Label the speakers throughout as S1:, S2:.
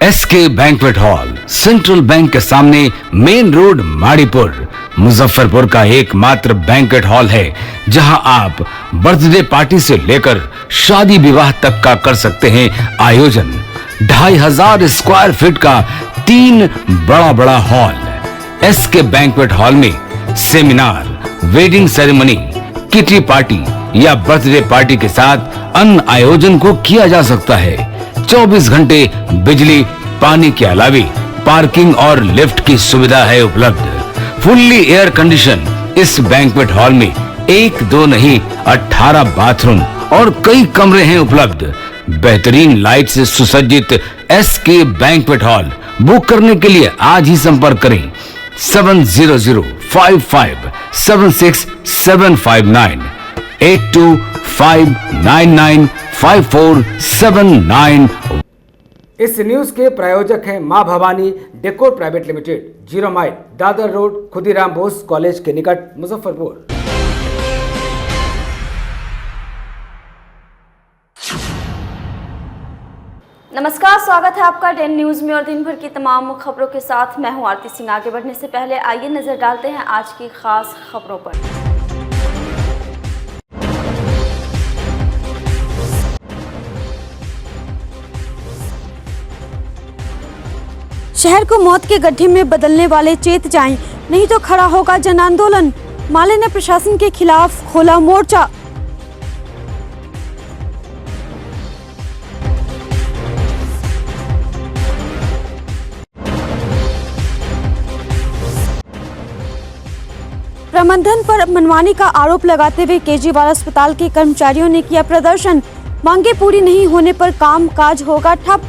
S1: SK banquet hall, central bank के सामने, main road, Maripur, Muzaffarpur का एकमात्र बैंक्वेट हॉल है जहां आप बर्थडे पार्टी से लेकर शादी विवाह तक का कर सकते हैं आयोजन। 2500 स्क्वायर फीट का 3 बड़ा हॉल। एसके बैंक्वेट हॉल में seminar, wedding ceremony, kitty party या बर्थडे पार्टी के साथ अन्य आयोजन को किया जा सकता है। 24 घंटे बिजली पानी के अलावे पार्किंग और लिफ्ट की सुविधा है उपलब्ध। फुल्ली एयर कंडीशन इस बैंक्वेट हॉल में 1, 2 नहीं 18 बाथरूम और कई कमरे हैं उपलब्ध। बेहतरीन लाइट से सुसज्जित एसके बैंक्वेट हॉल बुक करने के लिए आज ही संपर्क करें 7005576759 82599547
S2: इस न्यूज के प्रायोजक हैं मां Bhavani decor private limited, 0 mile, Dadar road, Khudiram Bose college के निकट, मुजफ्फरपुर।
S3: नमस्कार, स्वागत है आपका 10 न्यूज में और दिन भर की तमाम खबरों के साथ मैं हूं आरती सिंह। आगे बढ़ने से पहले आइए नजर डालते हैं आज की खास खबरों पर।
S4: शहर को मौत के गड्ढे में बदलने वाले चेत जाएं, नहीं तो खड़ा होगा जन आंदोलन। माले ने प्रशासन के खिलाफ खोला मोर्चा। प्रबंधन पर मनमानी का आरोप लगाते हुए केजरीवाल अस्पताल के कर्मचारियों ने किया प्रदर्शन। मांगे पूरी नहीं होने पर काम काज होगा ठप।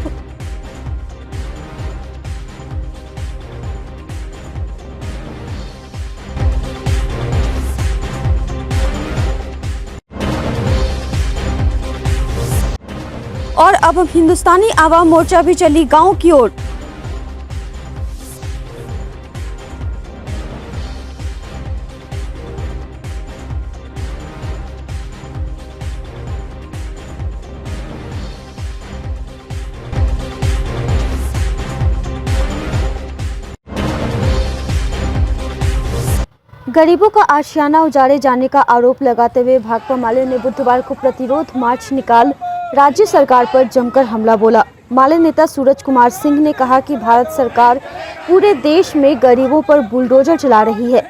S4: और अब हिंदुस्तानी आवाम मोर्चा भी चली गांव की ओर। गरीबों का आशियाना उजाड़े जाने का आरोप लगाते हुए भाकपा माले ने बुधवार को प्रतिरोध मार्च निकाल राज्य सरकार पर जमकर हमला बोला। माले नेता सूरज कुमार सिंह ने कहा कि भारत सरकार पूरे देश में गरीबों पर बुलडोजर चला रही है।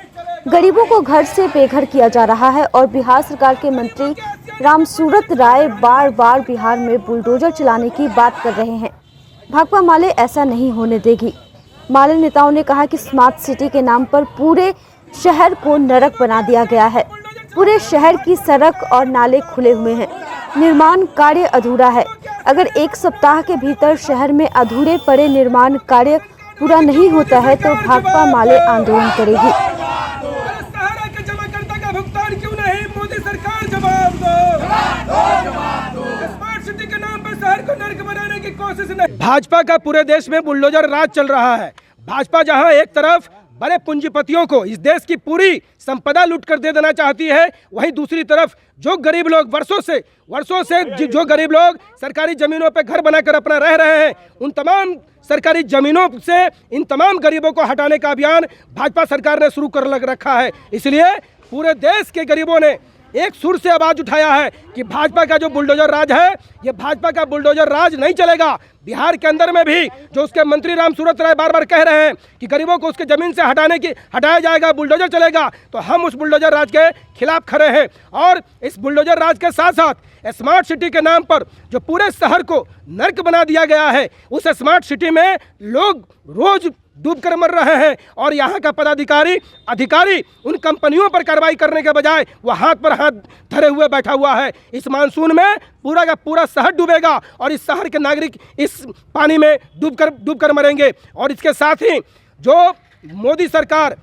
S4: गरीबों को घर से बेघर किया जा रहा है और बिहार सरकार के मंत्री रामसूरत राय बार बार बिहार में बुलडोजर चलाने की बात कर रहे हैं। भाकपा माले ऐसा नहीं होने देगी। माले नेताओं ने कहा कि स्मार्ट सिटी के नाम पर पूरे शहर को नरक बना दिया गया है। पूरे शहर की सड़क और नाले खुले हुए हैं। निर्माण कार्य अधूरा है। अगर 1 सप्ताह के भीतर शहर में अधूरे पड़े निर्माण कार्य पूरा नहीं होता है तो भाकपा माले आंदोलन करेगी।
S5: भुगतान क्यों नहीं? मोदी सरकार जवाब दो। स्मार्ट सिटी के नाम पर शहर को नरक बनाने की कोशिश नहीं। भाजपा का पूरे देश में बुलडोजर राज चल रहा है। भाजपा जहां एक तरफ बड़े पूंजीपतियों को इस देश की पूरी संपदा लूट कर दे देना चाहती है, वहीं दूसरी तरफ जो गरीब लोग वर्षों से जो गरीब लोग सरकारी जमीनों पर घर बनाकर अपना रह रहे हैं, उन तमाम सरकारी जमीनों से इन तमाम गरीबों को हटाने का अभियान भाजपा सरकार ने शुरू कर रखा है। इसलिए पूरे देश के गरीबों ने एक सुर से आवाज उठाया है कि भाजपा का जो बुलडोजर राज है, ये भाजपा का बुलडोजर राज नहीं चलेगा। बिहार के अंदर में भी जो उसके मंत्री रामसूरत राय बार बार कह रहे हैं कि गरीबों को उसके जमीन से हटाया जाएगा, बुलडोजर चलेगा, तो हम उस बुलडोजर राज के खिलाफ खड़े हैं। और इस बुलडोजर राज के साथ साथ स्मार्ट सिटी के नाम पर जो पूरे शहर को नर्क बना दिया गया है, उस स्मार्ट सिटी में लोग रोज डूबकर मर रहे हैं और यहाँ का अधिकारी उन कंपनियों पर कार्रवाई करने के बजाय वो हाथ पर हाथ धरे हुए बैठा हुआ है। इस मानसून में पूरा का पूरा शहर डूबेगा और इस शहर के नागरिक इस पानी में डूबकर मरेंगे। और इसके साथ ही जो मोदी सरकार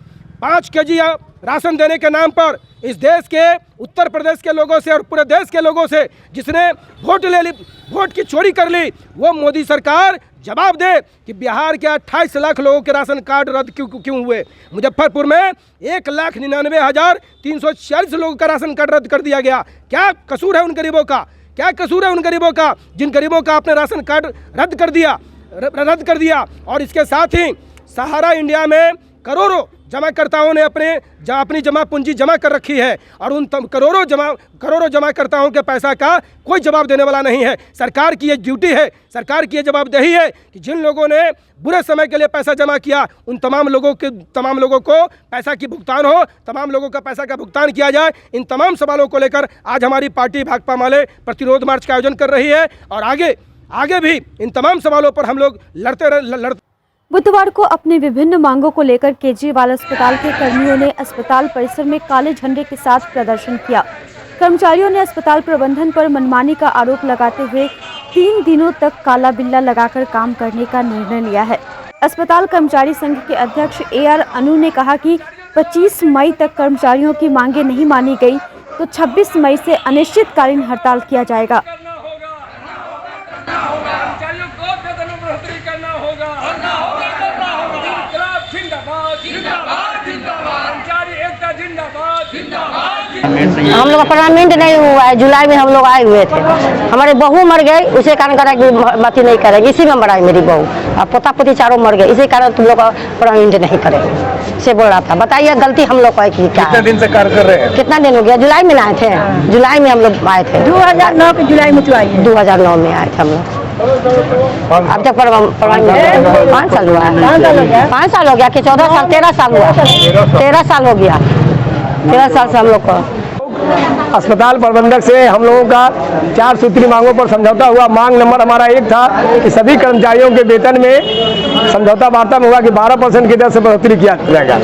S5: 5 केजी राशन देने के नाम पर इस देश के उत्तर प्रदेश के लोगों से और पूरे देश के लोगों से जिसने वोट की चोरी कर ली, वो मोदी सरकार जवाब दे कि बिहार के 28 लाख लोगों के राशन कार्ड रद्द क्यों हुए। मुजफ्फरपुर में 1,99,346 लोगों का राशन कार्ड रद्द कर दिया गया। क्या कसूर है उन गरीबों का? क्या कसूर है उन गरीबों का जिन गरीबों का आपने राशन कार्ड रद्द कर दिया? रद्द कर दिया। और इसके साथ ही सहारा इंडिया में करोड़ों जमाकर्ताओं ने अपनी जमा पूंजी जमा कर रखी है और उन करोड़ों जमाकर्ताओं के पैसा का कोई जवाब देने वाला नहीं है। सरकार की ये ड्यूटी है, सरकार की ये जवाबदेही है कि जिन लोगों ने बुरे समय के लिए पैसा जमा किया उन तमाम लोगों को पैसा की भुगतान हो, तमाम लोगों का पैसा का भुगतान किया जाए। इन तमाम सवालों को लेकर आज हमारी पार्टी भाकपा माले प्रतिरोध मार्च का आयोजन कर रही है और आगे भी इन तमाम सवालों पर हम लोग लड़ते
S4: बुधवार को अपनी विभिन्न मांगों को लेकर केजरीवाल अस्पताल के कर्मियों ने अस्पताल परिसर में काले झंडे के साथ प्रदर्शन किया। कर्मचारियों ने अस्पताल प्रबंधन पर मनमानी का आरोप लगाते हुए 3 दिनों तक काला बिल्ला लगाकर काम करने का निर्णय लिया है। अस्पताल कर्मचारी संघ के अध्यक्ष AR अनु ने कहा कि 25 मई तक कर्मचारियों की मांगे नहीं मानी गई तो 26 मई से अनिश्चितकालीन हड़ताल किया जाएगा।
S6: हम लोग का परमानेंट नहीं हुआ है। जुलाई में हम लोग आए हुए थे, हमारे बहू मर गए, उसे कारण करा कि बाती नहीं करेंगे। इसी में मराई मेरी बहू और पोता पोती चारों मर गए, इसी कारण तुम लोग परमानेंट नहीं करेंगे से बोल रहा था। बताइए गलती हम लोग का की क्या?
S7: कितने दिन से कार्य कर रहे हैं?
S6: कितना दिन हो गया? जुलाई में आए थे, जुलाई में हम लोग आए थे।
S4: 2009 के जुलाई में
S6: 2009 में आए थे हम लोग। अब तक 5 साल हुआ है। 5 साल हो गया कि 14 साल 13 साल हुआ? 13 साल हो गया। 13 साल से हम लोग को
S7: अस्पताल प्रबंधक से हम लोगों का 4 सूत्री मांगों पर समझौता हुआ। मांग नंबर हमारा 1 था कि सभी कर्मचारियों के वेतन में समझौता वार्ता में हुआ कि 12% की दर से बढ़ोतरी किया जाएगा,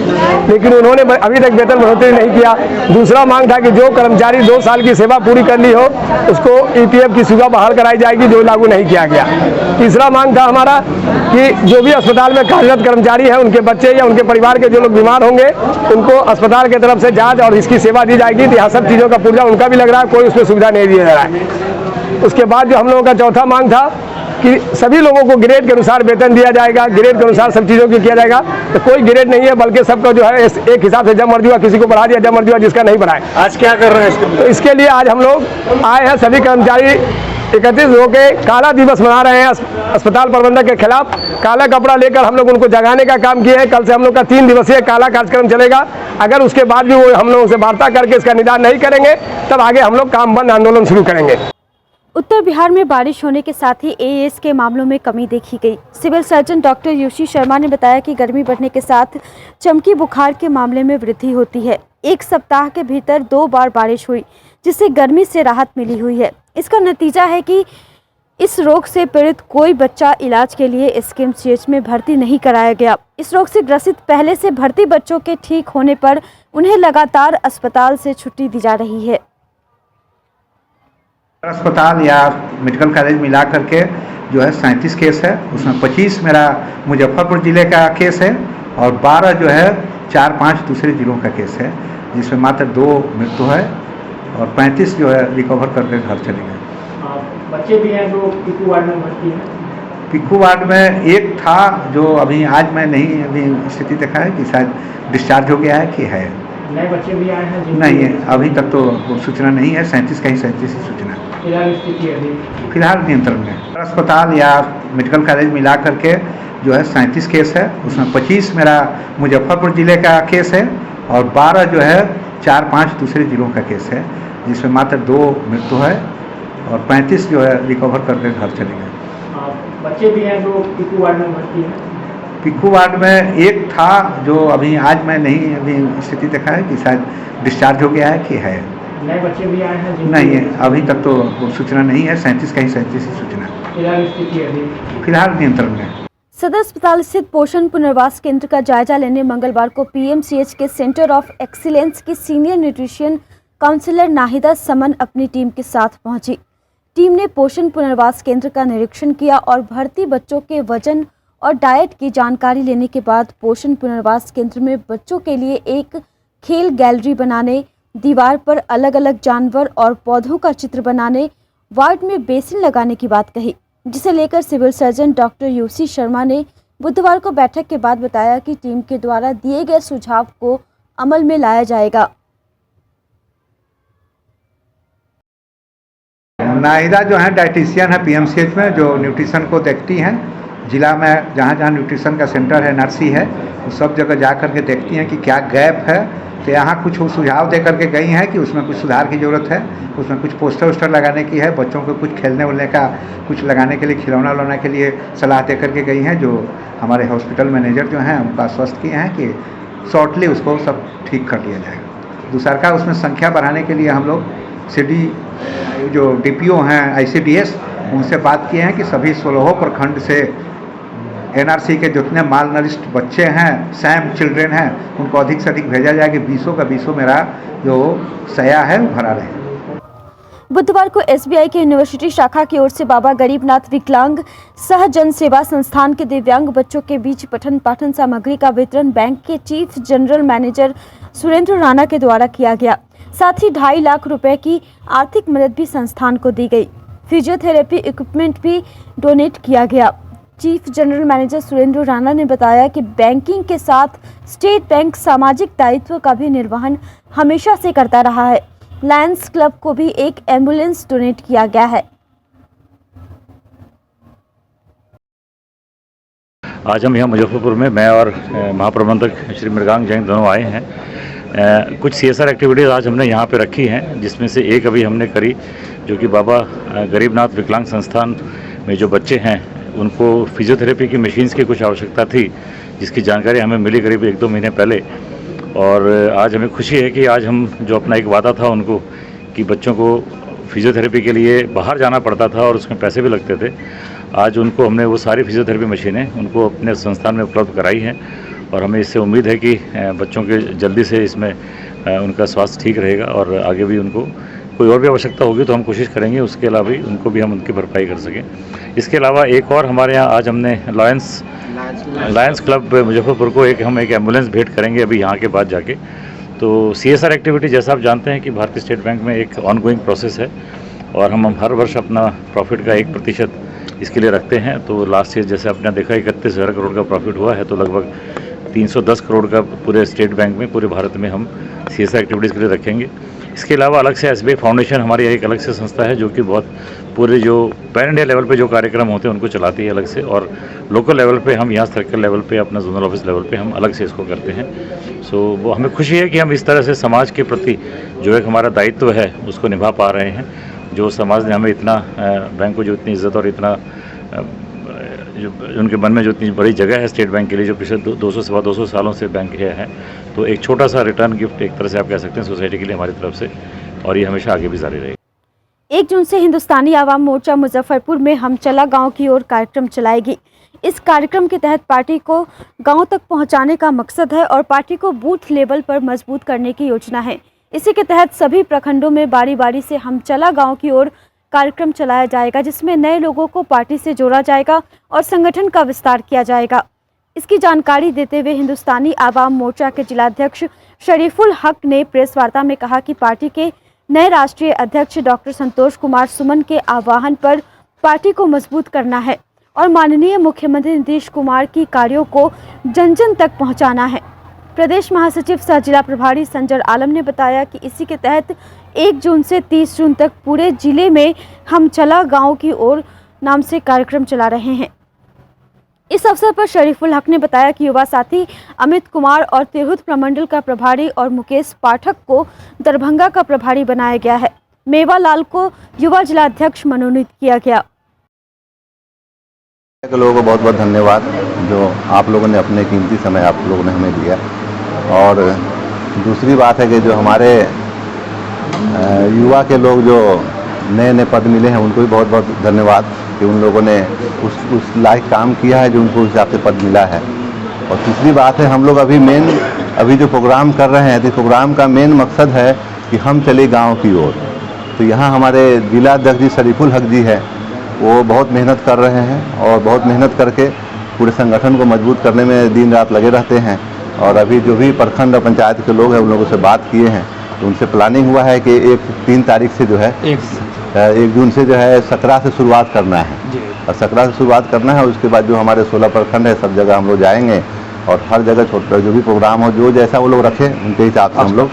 S7: लेकिन उन्होंने अभी तक वेतन बढ़ोतरी नहीं किया। दूसरा मांग था कि जो कर्मचारी 2 साल की सेवा पूरी कर ली हो उसको EPF की सुविधा बहाल कराई जाएगी, जो लागू नहीं किया गया। तीसरा मांग था हमारा कि जो भी अस्पताल में कार्यरत कर्मचारी हैं उनके बच्चे या उनके परिवार के जो लोग बीमार होंगे उनको अस्पताल की तरफ से जांच और इसकी सेवा दी जाएगी। तो यहाँ सब चीज़ों का पुर्जा उनका भी लग रहा है, कोई उसमें सुविधा नहीं दिया जा रहा है। उसके बाद जो हम लोगों का चौथा मांग था कि सभी लोगों को ग्रेड के अनुसार वेतन दिया जाएगा, ग्रेड के अनुसार सब चीज़ों की किया जाएगा। तो कोई ग्रेड नहीं है, बल्कि सबका जो है एक हिसाब से जब मर्जी हुआ किसी को बढ़ा दिया, जब मर्जी हुआ जिसका नहीं बढ़ाए। आज क्या कर रहे हैं? तो इसके लिए आज हम लोग आए हैं, सभी कर्मचारी 31 होकर काला दिवस मना रहे हैं अस्पताल प्रबंधक के खिलाफ। काला कपड़ा लेकर हम लोग उनको जगाने का काम किया है। कल से हम लोग का 3 दिवसीय काला कार्यक्रम चलेगा। अगर उसके बाद भी वो हम लोगों से वार्ता करके इसका निदान नहीं करेंगे तब आगे हम लोग काम बंद आंदोलन शुरू करेंगे।
S4: उत्तर बिहार में बारिश होने के साथ ही AAS के मामलों में कमी देखी गई। Civil surgeon doctor UC Sharma ने बताया कि गर्मी बढ़ने के साथ चमकी बुखार के मामले में वृद्धि होती है। 1 सप्ताह के भीतर 2 बार बारिश हुई, जिससे गर्मी से राहत मिली हुई है। इसका नतीजा है कि इस रोग से पीड़ित कोई बच्चा इलाज के लिए SKMCH में भर्ती नहीं कराया गया। इस रोग से ग्रसित पहले से भर्ती बच्चों के ठीक होने पर उन्हें लगातार अस्पताल से छुट्टी दी जा रही है।
S8: अस्पताल या मेडिकल कॉलेज मिला करके जो है 37 केस है, उसमें 25 मेरा मुजफ्फरपुर ज़िले का केस है और 12 जो है 4-5 दूसरे ज़िलों का केस है, जिसमें मात्र 2 मृत्यु है और 35 जो है रिकवर करके घर चले गए।
S9: बच्चे भी हैं जो पीकू वार्ड में भर्ती हैं।
S8: पीकू वार्ड में एक था जो अभी आज मैं नहीं अभी स्थिति देखा है कि शायद डिस्चार्ज हो गया है कि है।
S9: नए बच्चे भी आए हैं?
S8: नहीं है, अभी तक तो सूचना नहीं है। 37 का ही 37 ही सूचना है।
S9: फिलहाल स्थिति अभी
S8: फिलहाल नियंत्रण में। अस्पताल या मेडिकल कॉलेज मिला करके जो है 37 केस है, उसमें 25 मेरा मुजफ्फरपुर ज़िले का केस है और 12 जो है 4-5 दूसरे ज़िलों का केस है, जिसमें मात्र 2 मृत्यु है और 35 जो है रिकवर करके घर चले गए।
S9: बच्चे भी हैं जो पीकू वार्ड में भर्ती हैं।
S8: पीकू वार्ड में एक था जो अभी आज मैं नहीं अभी स्थिति देखा है कि शायद डिस्चार्ज हो गया है कि है।
S9: नए बच्चे भी आए हैं?
S8: नहीं है, अभी तक तो सूचना नहीं है। 37 का ही 37 ही सूचना है।
S9: फिलहाल स्थिति अभी
S8: फिलहाल नियंत्रण में।
S4: सदर अस्पताल स्थित पोषण पुनर्वास केंद्र का जायजा लेने मंगलवार को PMCH के सेंटर ऑफ एक्सीलेंस की सीनियर न्यूट्रिशन काउंसलर नाहिदा समन अपनी टीम के साथ पहुंची। टीम ने पोषण पुनर्वास केंद्र का निरीक्षण किया और भर्ती बच्चों के वजन और डाइट की जानकारी लेने के बाद पोषण पुनर्वास केंद्र में बच्चों के लिए एक खेल गैलरी बनाने, दीवार पर अलग अलग जानवर और पौधों का चित्र बनाने, वार्ड में बेसिन लगाने की बात कही, जिसे लेकर civil surgeon doctor UC Sharma ने बुधवार को बैठक के बाद बताया कि टीम के द्वारा दिए गए सुझाव को अमल में लाया जाएगा।
S8: नाहिदा जो है डाइटिशियन है PMCH में, जो न्यूट्रिशन को देखती हैं जिला में जहाँ जहाँ न्यूट्रिशन का सेंटर है, नर्सरी है, उस सब जगह जा कर के देखती हैं कि क्या गैप है। तो यहाँ कुछ सुझाव दे करके गई हैं कि उसमें कुछ सुधार की ज़रूरत है, उसमें कुछ पोस्टर वोस्टर लगाने की है, बच्चों को कुछ खेलने उलने का कुछ लगाने के लिए, खिलौना उलौना के लिए सलाह दे करके गई हैं। जो हमारे हॉस्पिटल मैनेजर जो हैं उनको आश्वस्त किए हैं कि शॉर्टली उसको सब ठीक कर लिया जाएगा। दूसरा का उसमें संख्या बढ़ाने के लिए हम लोग सिटी जो DPO हैं ICDS उनसे बात किए हैं कि सभी 16 प्रखंड से NRC के जितने माल नरिष्ट बच्चे हैं, सैम चिल्ड्रेन हैं, उनको अधिक से अधिक भेजा जाए कि 20 का 20 मेरा जो सया है वो भरा रहे।
S4: बुधवार को SBI के यूनिवर्सिटी शाखा की ओर से बाबा गरीबनाथ विकलांग सह जन सेवा संस्थान के दिव्यांग बच्चों के बीच पठन पाठन सामग्री का वितरण बैंक के chief general manager Surendra Rana के द्वारा किया गया। साथ ही 2.5 लाख रुपए की आर्थिक मदद भी संस्थान को दी गई। फिजियोथेरेपी इक्विपमेंट भी डोनेट किया गया। Chief general manager Surendra Rana ने बताया कि बैंकिंग के साथ स्टेट बैंक सामाजिक दायित्व का भी निर्वहन हमेशा से करता रहा है। लायंस क्लब को भी एक एम्बुलेंस डोनेट किया गया है।
S10: आज हम यहाँ मुजफ्फरपुर में मैं और महाप्रबंधक श्री मृगांक जैन दोनों आए हैं। कुछ CSR एक्टिविटीज़ आज हमने यहाँ पे रखी हैं, जिसमें से एक अभी हमने करी जो कि बाबा गरीबनाथ विकलांग संस्थान में जो बच्चे हैं उनको फिजियोथेरेपी की मशीन्स की कुछ आवश्यकता थी, जिसकी जानकारी हमें मिली करीब 1-2 महीने पहले। और आज हमें खुशी है कि आज हम जो अपना एक वादा था उनको कि बच्चों को फिजियोथेरेपी के लिए बाहर जाना पड़ता था और उसमें पैसे भी लगते थे, आज उनको हमने वो सारी फिजियोथेरेपी मशीनें उनको अपने संस्थान में उपलब्ध कराई हैं। और हमें इससे उम्मीद है कि बच्चों के जल्दी से इसमें उनका स्वास्थ्य ठीक रहेगा और आगे भी उनको कोई और भी आवश्यकता होगी तो हम कोशिश करेंगे उसके अलावा भी उनको भी हम उनकी भरपाई कर सकें। इसके अलावा एक और हमारे यहाँ आज हमने लायंस क्लब मुजफ्फरपुर को एक एम्बुलेंस भेंट करेंगे अभी यहाँ के बाद जाके। तो CSR एक्टिविटी जैसा आप जानते हैं कि भारतीय स्टेट बैंक में एक ऑनगोइंग प्रोसेस है और हम हर वर्ष अपना प्रॉफिट का 1% इसके लिए रखते हैं। तो लास्ट ईयर जैसे आपने देखा 31,000 करोड़ का प्रॉफिट हुआ है, तो लगभग 310 करोड़ का पूरे स्टेट बैंक में पूरे भारत में हम CSR एक्टिविटीज़ के लिए रखेंगे। इसके अलावा अलग से SBI फाउंडेशन हमारी एक अलग से संस्था है जो कि बहुत पूरे जो पैन इंडिया लेवल पे जो कार्यक्रम होते हैं उनको चलाती है अलग से, और लोकल लेवल पे हम यहाँ सर्कल लेवल पे अपना जोनल ऑफिस लेवल पे हम अलग से इसको करते हैं। सो वो हमें खुशी है कि हम इस तरह से समाज के प्रति जो एक हमारा दायित्व है उसको निभा पा रहे हैं। जो समाज ने हमें इतना बैंक को जो इतनी इज्जत और इतना जो उनके मन में जो इतनी बड़ी जगह है स्टेट बैंक के लिए, जो पिछले 200 सालों से बैंक है, तो एक छोटा सा रिटर्न गिफ्ट एक तरह से आप कह सकते हैं सोसाइटी के लिए हमारी तरफ से, और ये हमेशा आगे भी जारी रहेगी।
S4: 1 जून से हिंदुस्तानी आवाम मोर्चा मुजफ्फरपुर में हम चला गांव की ओर कार्यक्रम चलाएगी। इस कार्यक्रम के तहत पार्टी को गांव तक पहुंचाने का मकसद है और पार्टी को बूथ लेवल पर मजबूत करने की योजना है। इसी के तहत सभी प्रखंडों में बारी बारी से हम चला गांव की ओर कार्यक्रम चलाया जाएगा, जिसमें नए लोगों को पार्टी से जोड़ा जाएगा और संगठन का विस्तार किया जाएगा। इसकी जानकारी देते हुए हिंदुस्तानी आवाम मोर्चा के जिलाध्यक्ष शरीफुल हक ने प्रेस वार्ता में कहा कि पार्टी के नए राष्ट्रीय अध्यक्ष डॉक्टर संतोष कुमार सुमन के आह्वान पर पार्टी को मजबूत करना है और माननीय मुख्यमंत्री नीतीश कुमार की कार्यों को जन जन तक पहुंचाना है। प्रदेश महासचिव सह जिला प्रभारी संजर आलम ने बताया कि इसी के तहत 1 जून से 30 जून तक पूरे जिले में हम चला गांव की ओर नाम से कार्यक्रम चला रहे हैं। इस अवसर पर शरीफुल हक ने बताया कि युवा साथी अमित कुमार और तिरहुत प्रमंडल का प्रभारी और मुकेश पाठक को दरभंगा का प्रभारी बनाया गया है। मेवालाल को युवा जिलाध्यक्ष मनोनीत किया गया।
S11: लोगों को बहुत बहुत धन्यवाद जो आप लोगों ने अपने कीमती समय आप लोगों ने हमें दिया। और दूसरी बात है कि जो हमारे युवा के लोग जो नए नए पद मिले हैं उनको भी बहुत बहुत धन्यवाद कि उन लोगों ने उस लायक काम किया है जो उनको उस हिसाब से पद मिला है। और तीसरी बात है हम लोग अभी जो प्रोग्राम कर रहे हैं तो प्रोग्राम का मेन मकसद है कि हम चले गांव की ओर। तो यहाँ हमारे जिलाध्यक्ष जी शरीफुल हक जी है, वो बहुत मेहनत कर रहे हैं और बहुत मेहनत करके पूरे संगठन को मजबूत करने में दिन रात लगे रहते हैं। और अभी जो भी प्रखंड और पंचायत के लोग हैं उन लोगों से बात किए हैं तो उनसे प्लानिंग हुआ है कि 3 तारीख से जो है 1 जून से जो है 17 से शुरुआत करना है और 17 से शुरुआत करना है। उसके बाद जो हमारे 16 प्रखंड है सब जगह हम लोग जाएंगे और हर जगह छोटा जो भी प्रोग्राम हो, जो जैसा वो लोग रखें उनके हिसाब से हम लोग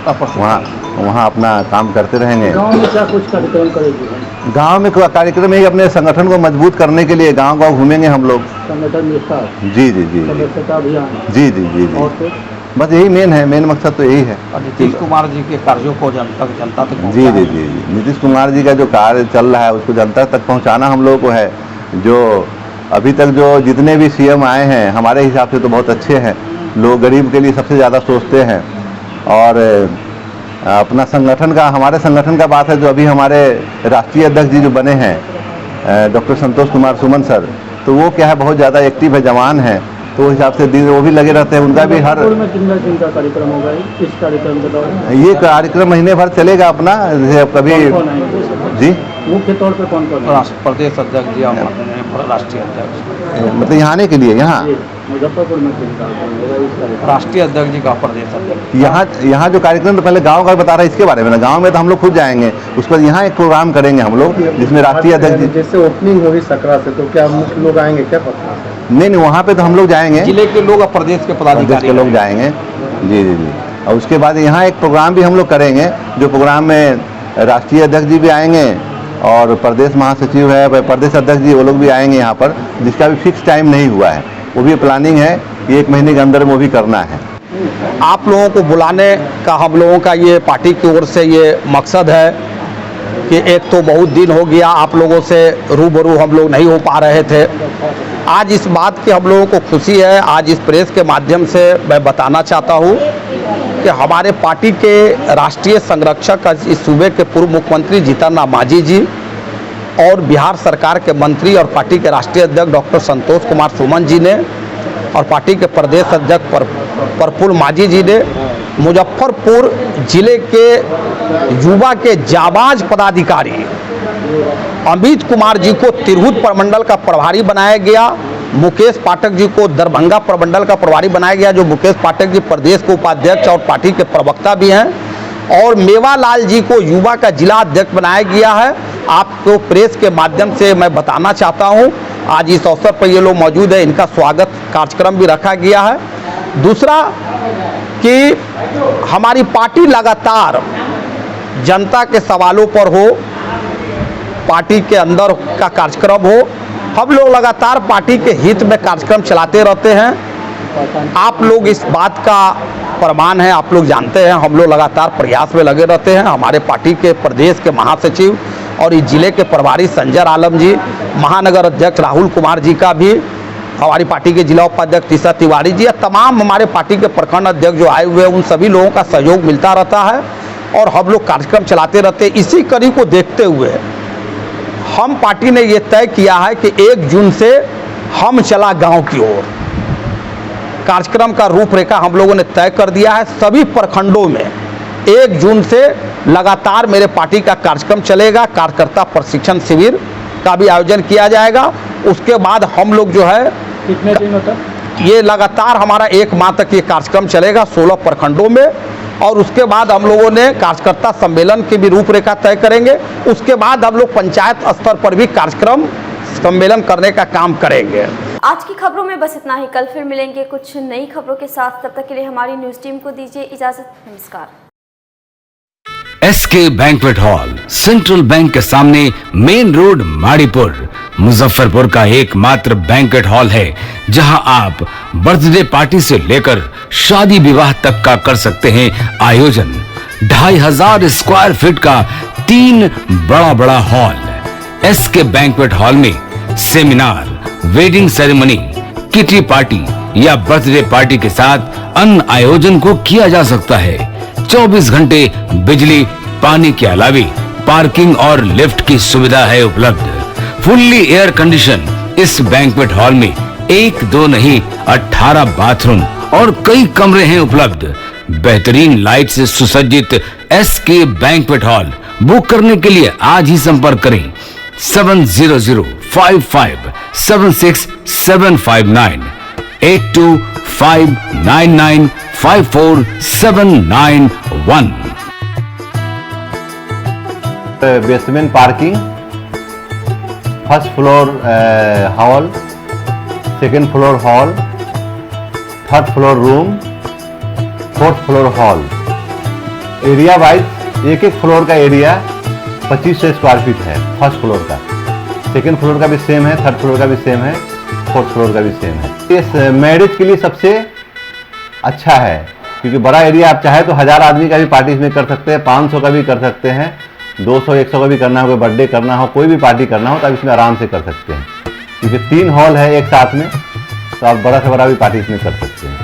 S11: वहाँ अपना काम करते रहेंगे।
S9: गाँव में क्या कुछ कार्यक्रम करेंगे?
S11: गांव में कार्यक्रम ही अपने संगठन को मजबूत करने के लिए गांव गांव घूमेंगे हम लोग।
S9: संगठन विस्तार?
S11: जी जी जी
S9: सदस्यता अभियान?
S11: जी जी जी जी।
S9: और फिर
S11: बस यही मेन मकसद तो यही है।
S9: नीतीश कुमार जी के कार्यों को जनता तक
S11: जी जी जी जी नीतीश कुमार जी का जो कार्य चल रहा है उसको जनता तक पहुंचाना हम लोगों को है। जो अभी तक जो जितने भी सीएम आए हैं हमारे हिसाब से तो बहुत अच्छे हैं। लोग गरीब के लिए सबसे ज़्यादा सोचते हैं। और अपना संगठन का, हमारे संगठन का बात है, जो अभी हमारे राष्ट्रीय अध्यक्ष जी जो बने हैं डॉक्टर संतोष कुमार सुमन सर, तो वो क्या है बहुत ज़्यादा एक्टिव है, जवान है, तो उस हिसाब से दिन वो भी लगे रहते हैं। उनका भी हर
S9: किनका कार्यक्रम होगा इस कार्यक्रम के दौरान?
S11: ये कार्यक्रम महीने भर चलेगा अपना। कभी जी
S9: मुख्य तौर पे कौन प्रदेश अध्यक्ष जी, राष्ट्रीय अध्यक्ष,
S11: मतलब यहाँ आने के लिए यहाँ
S9: मुजफ्फरपुर में राष्ट्रीय अध्यक्ष जी का, प्रदेश अध्यक्ष
S11: यहाँ जो कार्यक्रम तो पहले गांव का बता रहा है इसके बारे में ना। गांव में तो हम लोग खुद जाएंगे, उस पर यहाँ एक प्रोग्राम करेंगे हम लोग जिसमें राष्ट्रीय अध्यक्ष जी।
S7: जैसे ओपनिंग होगी सकरा से, तो क्या मुख्य लोग आएंगे क्या पता?
S11: नहीं, वहाँ पे तो हम लोग जाएंगे,
S9: जिले के लोग और प्रदेश के पदाधिकारी
S11: के लोग जाएंगे। जी जी जी। और उसके बाद यहाँ एक प्रोग्राम भी हम लोग करेंगे, जो प्रोग्राम में राष्ट्रीय अध्यक्ष जी भी आएंगे और प्रदेश महासचिव है, प्रदेश अध्यक्ष जी, वो लोग भी आएंगे यहाँ पर, जिसका भी फिक्स टाइम नहीं हुआ है। वो भी प्लानिंग है कि 1 महीने के अंदर वो भी करना है।
S12: आप लोगों को बुलाने का हम लोगों का ये पार्टी की ओर से ये मकसद है कि एक तो बहुत दिन हो गया आप लोगों से रूबरू हम लोग नहीं हो पा रहे थे। आज इस बात की हम लोगों को खुशी है, आज इस प्रेस के माध्यम से मैं बताना चाहता हूँ कि हमारे पार्टी के राष्ट्रीय संरक्षक इस सूबे के पूर्व मुख्यमंत्री जीतन राम मांझी जी और बिहार सरकार के मंत्री और पार्टी के राष्ट्रीय अध्यक्ष डॉक्टर संतोष कुमार सुमन जी ने और पार्टी के प्रदेश अध्यक्ष प्रफुल्ल मांझी जी ने मुजफ्फरपुर जिले के युवा के जाबाज पदाधिकारी अमित कुमार जी को तिरहुत प्रमंडल का प्रभारी बनाया गया। मुकेश पाठक जी को दरभंगा प्रमंडल का प्रभारी बनाया गया, जो मुकेश पाठक जी प्रदेश के उपाध्यक्ष और पार्टी के प्रवक्ता भी हैं। और मेवालाल जी को युवा का जिला अध्यक्ष बनाया गया है। आपको प्रेस के माध्यम से मैं बताना चाहता हूं, आज इस अवसर पर ये लोग मौजूद है, इनका स्वागत कार्यक्रम भी रखा गया है। दूसरा कि हमारी पार्टी लगातार जनता के सवालों पर हो, पार्टी के अंदर का कार्यक्रम हो, हम लोग लगातार पार्टी के हित में कार्यक्रम चलाते रहते हैं। आप लोग इस बात का प्रमाण है, आप लोग जानते हैं, हम लोग लगातार प्रयास में लगे रहते हैं। हमारे पार्टी के प्रदेश के महासचिव और इस जिले के प्रभारी संजय आलम जी, महानगर अध्यक्ष राहुल कुमार जी का भी, हमारी पार्टी के जिला उपाध्यक्ष टीसा तिवारी जी, तमाम हमारे पार्टी के प्रखंड अध्यक्ष जो आए हुए हैं, उन सभी लोगों का सहयोग मिलता रहता है और हम लोग कार्यक्रम चलाते रहते हैं। इसी कड़ी को देखते हुए हम पार्टी ने ये तय किया है कि 1 जून से हम चला गांव की ओर कार्यक्रम का रूपरेखा हम लोगों ने तय कर दिया है। सभी प्रखंडों में 1 जून से लगातार मेरे पार्टी का कार्यक्रम चलेगा। कार्यकर्ता प्रशिक्षण शिविर का भी आयोजन किया जाएगा। उसके बाद हम लोग जो है
S9: कितने दिनों तक
S12: ये लगातार हमारा 1 माह तक ये कार्यक्रम चलेगा 16 प्रखंडों में। और उसके बाद हम लोगों ने कार्यकर्ता सम्मेलन की भी रूपरेखा तय करेंगे। उसके बाद हम लोग पंचायत स्तर पर भी कार्यक्रम सम्मेलन करने का काम करेंगे।
S3: आज की खबरों में बस इतना ही। कल फिर मिलेंगे कुछ नई खबरों के साथ। तब तक के लिए हमारी न्यूज टीम को दीजिए इजाजत। नमस्कार।
S1: SK banquet hall central bank के सामने मेन रोड माड़ीपुर मुजफ्फरपुर का एकमात्र बैंक्वेट हॉल है, जहां आप बर्थडे पार्टी से लेकर शादी विवाह तक का कर सकते हैं आयोजन। 2500 स्क्वायर फीट का 3 बड़ा हॉल। SK बैंक्वेट हॉल में seminar, wedding ceremony, kitty party या बर्थडे पार्टी के साथ अन्य आयोजन को किया जा सकता है। 24 घंटे बिजली पानी के अलावा पार्किंग और लिफ्ट की सुविधा है उपलब्ध। फुल्ली एयर कंडीशन इस बैंक्वेट हॉल में 1, 2 नहीं 18 बाथरूम और कई कमरे हैं उपलब्ध। बेहतरीन लाइट से सुसज्जित SK बैंक्वेट हॉल बुक करने के लिए आज ही संपर्क करें 7005576759 8259954791।
S11: Basement parking, first floor hall, second floor hall, 3rd floor room, 4th floor hall. Area wise एक फ्लोर का एरिया 2500 स्क्वायर फीट है फर्स्ट फ्लोर का, 2nd फ्लोर का भी सेम है, 3rd फ्लोर का भी सेम है, 4th फ्लोर का भी सेम है। इस मैरिज के लिए सबसे अच्छा है क्योंकि बड़ा एरिया, आप चाहे तो 1000 आदमी का भी पार्टी इसमें कर सकते हैं, 500 का भी कर सकते हैं, 200-100 का भी करना हो, कोई बर्थडे करना हो, कोई भी पार्टी करना हो तो आप इसमें आराम से कर सकते हैं क्योंकि 3 हॉल है एक साथ में, तो आप बड़ा से बड़ा भी पार्टी इसमें कर सकते हैं।